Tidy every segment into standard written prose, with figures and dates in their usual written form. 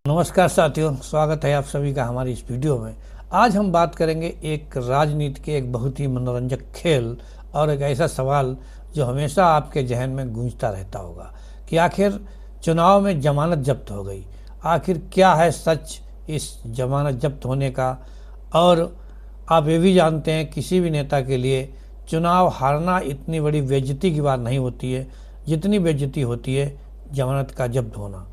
नमस्कार साथियों, स्वागत है आप सभी का हमारी इस वीडियो में। आज हम बात करेंगे एक राजनीति के एक बहुत ही मनोरंजक खेल और एक ऐसा सवाल जो हमेशा आपके जहन में गूंजता रहता होगा कि आखिर चुनाव में जमानत जब्त हो गई। आखिर क्या है सच इस जमानत जब्त होने का। और आप ये भी जानते हैं किसी भी नेता के लिए चुनाव हारना इतनी बड़ी बेइज्जती की बात नहीं होती है जितनी बेइज्जती होती है जमानत का जब्त होना।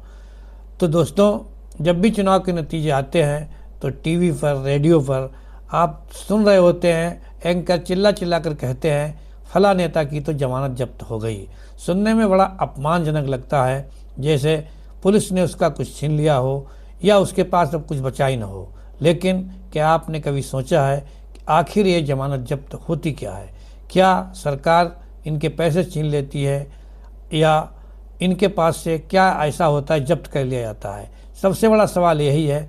तो दोस्तों, जब भी चुनाव के नतीजे आते हैं तो टीवी पर, रेडियो पर आप सुन रहे होते हैं, एंकर चिल्ला चिल्ला कर कहते हैं फला नेता की तो जमानत जब्त हो गई। सुनने में बड़ा अपमानजनक लगता है, जैसे पुलिस ने उसका कुछ छीन लिया हो या उसके पास अब कुछ बचा ही न हो। लेकिन क्या आपने कभी सोचा है कि आखिर ये जमानत जब्त होती क्या है? क्या सरकार इनके पैसे छीन लेती है या इनके पास से क्या ऐसा होता है जब्त कर लिया जाता है? सबसे बड़ा सवाल यही है,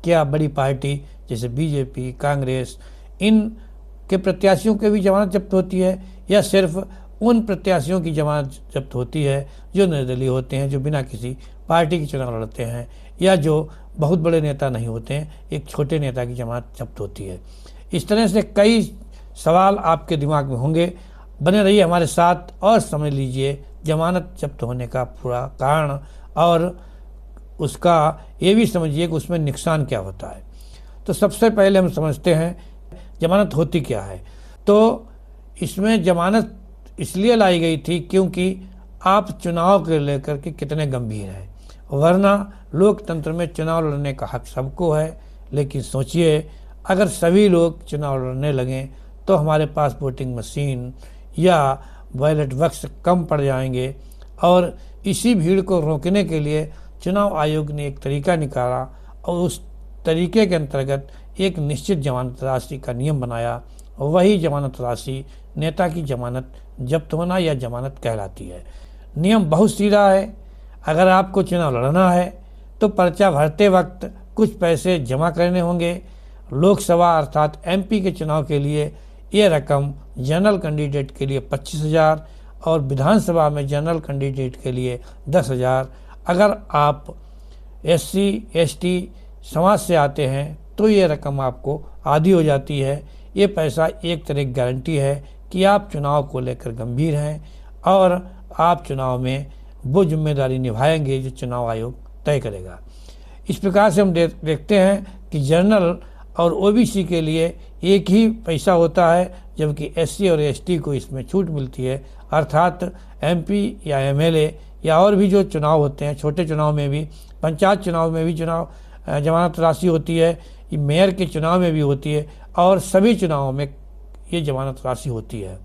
क्या बड़ी पार्टी जैसे बीजेपी, कांग्रेस, इन के प्रत्याशियों के भी जमानत जब्त होती है या सिर्फ उन प्रत्याशियों की जमानत जब्त होती है जो निर्दलीय होते हैं, जो बिना किसी पार्टी के चुनाव लड़ते हैं, या जो बहुत बड़े नेता नहीं होते हैं, एक छोटे नेता की जमानत जब्त होती है? इस तरह से कई सवाल आपके दिमाग में होंगे। बने रहिए हमारे साथ और समझ लीजिए जमानत जब्त होने का पूरा कारण, और उसका ये भी समझिए कि उसमें नुकसान क्या होता है। तो सबसे पहले हम समझते हैं जमानत होती क्या है। तो इसमें जमानत इसलिए लाई गई थी क्योंकि आप चुनाव के लेकर के कितने गंभीर हैं। वरना लोकतंत्र में चुनाव लड़ने का हक सबको है, लेकिन सोचिए अगर सभी लोग चुनाव लड़ने लगें तो हमारे पास वोटिंग मशीन या बैलेट बक्स कम पड़ जाएंगे। और इसी भीड़ को रोकने के लिए चुनाव आयोग ने एक तरीका निकाला और उस तरीके के अंतर्गत एक निश्चित जमानत राशि का नियम बनाया। वही जमानत राशि नेता की जमानत जब्त होना या जमानत कहलाती है। नियम बहुत सीधा है। अगर आपको चुनाव लड़ना है तो पर्चा भरते वक्त कुछ पैसे जमा करने होंगे। लोकसभा अर्थात एमपी के चुनाव के लिए ये रकम जनरल कैंडिडेट के लिए 25,000 और विधानसभा में जनरल कैंडिडेट के लिए 10,000। अगर आप SC ST समाज से आते हैं तो ये रकम आपको आधी हो जाती है। ये पैसा एक तरह की गारंटी है कि आप चुनाव को लेकर गंभीर हैं और आप चुनाव में वो जिम्मेदारी निभाएंगे जो चुनाव आयोग तय करेगा। इस प्रकार से हम देखते हैं कि जनरल और OBC के लिए एक ही पैसा होता है, जबकि SC और ST को इसमें छूट मिलती है। अर्थात MP या MLA या और भी जो चुनाव होते हैं, छोटे चुनाव में भी, पंचायत चुनाव में भी चुनाव जमानत राशि होती है, मेयर के चुनाव में भी होती है और सभी चुनावों में ये जमानत राशि होती है।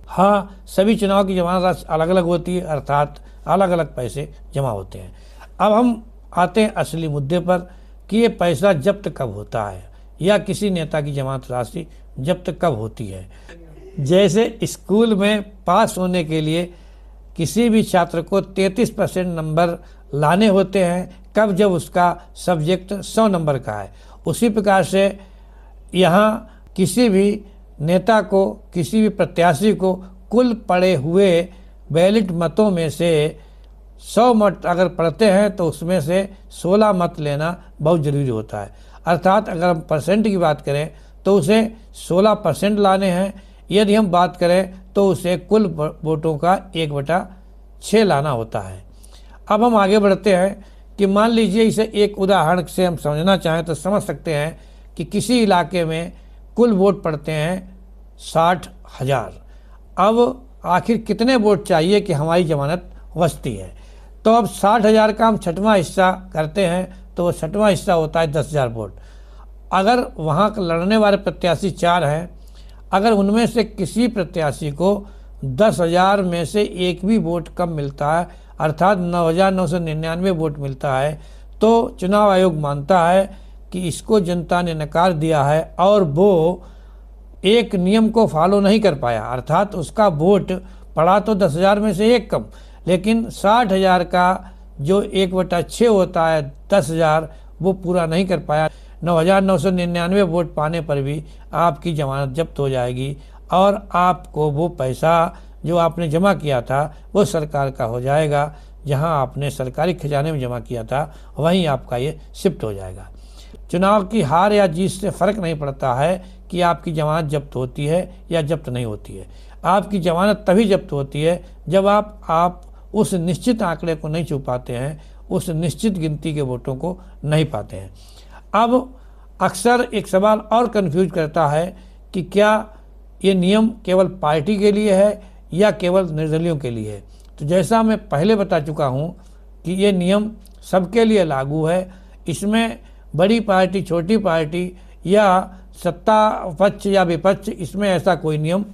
हाँ, सभी चुनाव की जमानत राशि अलग अलग होती है, अर्थात अलग अलग पैसे जमा होते हैं। अब हम आते हैं असली मुद्दे पर कि ये पैसा जब्त कब होता है या किसी नेता की जमानत राशि जब्त कब होती है। जैसे स्कूल में पास होने के लिए किसी भी छात्र को 33% नंबर लाने होते हैं, कब? जब उसका सब्जेक्ट 100 नंबर का है। उसी प्रकार से यहाँ किसी भी नेता को, किसी भी प्रत्याशी को कुल पड़े हुए बैलेट मतों में से 100 मत अगर पड़ते हैं तो उसमें से 16 मत लेना बहुत ज़रूरी होता है। अर्थात अगर हम परसेंट की बात करें तो उसे 16% लाने हैं। यदि हम बात करें तो उसे कुल वोटों का 1/6 लाना होता है। अब हम आगे बढ़ते हैं कि मान लीजिए, इसे एक उदाहरण से हम समझना चाहें तो समझ सकते हैं कि किसी इलाके में कुल वोट पड़ते हैं 60,000। अब आखिर कितने वोट चाहिए कि हमारी जमानत बचती है? तो अब 60,000 का हम 6वां हिस्सा करते हैं तो वो 6वां हिस्सा होता है 10,000 वोट। अगर वहाँ लड़ने वाले प्रत्याशी 4 हैं, अगर उनमें से किसी प्रत्याशी को 10,000 में से एक भी वोट कम मिलता है, अर्थात 9,999 वोट मिलता है, तो चुनाव आयोग मानता है कि इसको जनता ने नकार दिया है और वो एक नियम को फॉलो नहीं कर पाया। अर्थात उसका वोट पड़ा तो 10,000 में से एक कम, लेकिन 60,000 का जो 1/6 होता है 10,000, वो पूरा नहीं कर पाया। 9,999 वोट पाने पर भी आपकी जमानत जब्त हो जाएगी और आपको वो पैसा जो आपने जमा किया था वो सरकार का हो जाएगा, जहां आपने सरकारी खजाने में जमा किया था वहीं आपका ये शिफ्ट हो जाएगा। चुनाव की हार या जीत से फ़र्क नहीं पड़ता है कि आपकी जमानत जब्त होती है या जब्त नहीं होती है। आपकी जमानत तभी जब्त होती है जब आप उस निश्चित आंकड़े को नहीं छू पाते हैं, उस निश्चित गिनती के वोटों को नहीं पाते हैं। अब अक्सर एक सवाल और कन्फ्यूज करता है कि क्या ये नियम केवल पार्टी के लिए है या केवल निर्दलियों के लिए है। तो जैसा मैं पहले बता चुका हूँ कि ये नियम सबके लिए लागू है। इसमें बड़ी पार्टी, छोटी पार्टी या सत्ता पक्ष या विपक्ष, इसमें ऐसा कोई नियम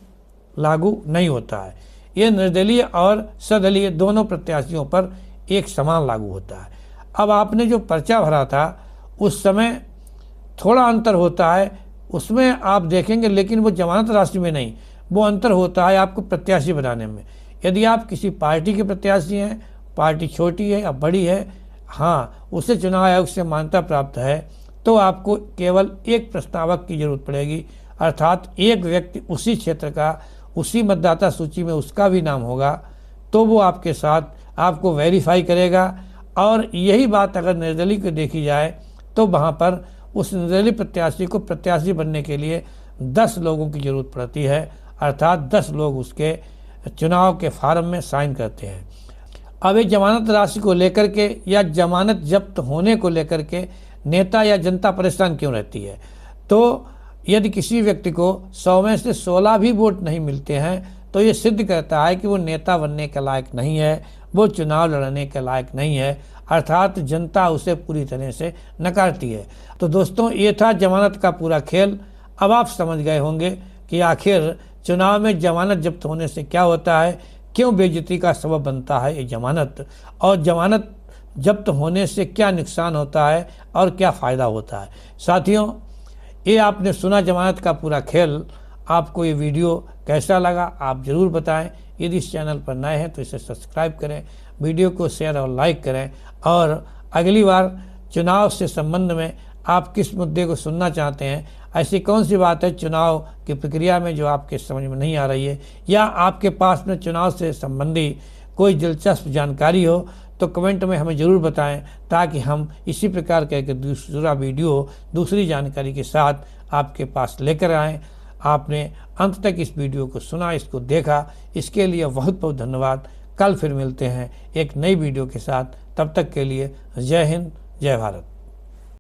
लागू नहीं होता है। ये निर्दलीय और सदलीय दोनों प्रत्याशियों पर एक समान लागू होता है। अब आपने जो पर्चा भरा था उस समय थोड़ा अंतर होता है, उसमें आप देखेंगे, लेकिन वो जमानत राशि में नहीं, वो अंतर होता है आपको प्रत्याशी बनाने में। यदि आप किसी पार्टी के प्रत्याशी हैं, पार्टी छोटी है या बड़ी है, हाँ, उसे चुनाव आयोग से मान्यता प्राप्त है, तो आपको केवल एक प्रस्तावक की जरूरत पड़ेगी, अर्थात एक व्यक्ति उसी क्षेत्र का, उसी मतदाता सूची में उसका भी नाम होगा, तो वो आपके साथ आपको वेरीफाई करेगा। और यही बात अगर निर्दलीय को देखी जाए तो वहाँ पर उस निर्दलीय प्रत्याशी को प्रत्याशी बनने के लिए 10 लोगों की जरूरत पड़ती है, अर्थात 10 लोग उसके चुनाव के फार्म में साइन करते हैं। अब ये जमानत राशि को लेकर के या जमानत जब्त होने को लेकर के नेता या जनता परेशान क्यों रहती है? तो यदि किसी व्यक्ति को 100 में से 16 भी वोट नहीं मिलते हैं तो ये सिद्ध करता है कि वो नेता बनने के लायक नहीं है, वो चुनाव लड़ने के लायक नहीं है, अर्थात जनता उसे पूरी तरह से नकारती है। तो दोस्तों, ये था जमानत का पूरा खेल। अब आप समझ गए होंगे कि आखिर चुनाव में जमानत जब्त होने से क्या होता है, क्यों बेइज्जती का सबब बनता है ये जमानत, और जमानत जब्त होने से क्या नुकसान होता है और क्या फ़ायदा होता है। साथियों, ये आपने सुना जमानत का पूरा खेल। आपको ये वीडियो कैसा लगा आप ज़रूर बताएं। यदि इस चैनल पर नए हैं तो इसे सब्सक्राइब करें, वीडियो को शेयर और लाइक करें, और अगली बार चुनाव से संबंध में आप किस मुद्दे को सुनना चाहते हैं, ऐसी कौन सी बात है चुनाव की प्रक्रिया में जो आपके समझ में नहीं आ रही है, या आपके पास में चुनाव से संबंधी कोई दिलचस्प जानकारी हो, तो कमेंट में हमें ज़रूर बताएं, ताकि हम इसी प्रकार का एक दूसरा वीडियो दूसरी जानकारी के साथ आपके पास लेकर आएँ। आपने अंत तक इस वीडियो को सुना, इसको देखा, इसके लिए बहुत बहुत धन्यवाद। कल फिर मिलते हैं एक नई वीडियो के साथ। तब तक के लिए जय हिंद, जय भारत।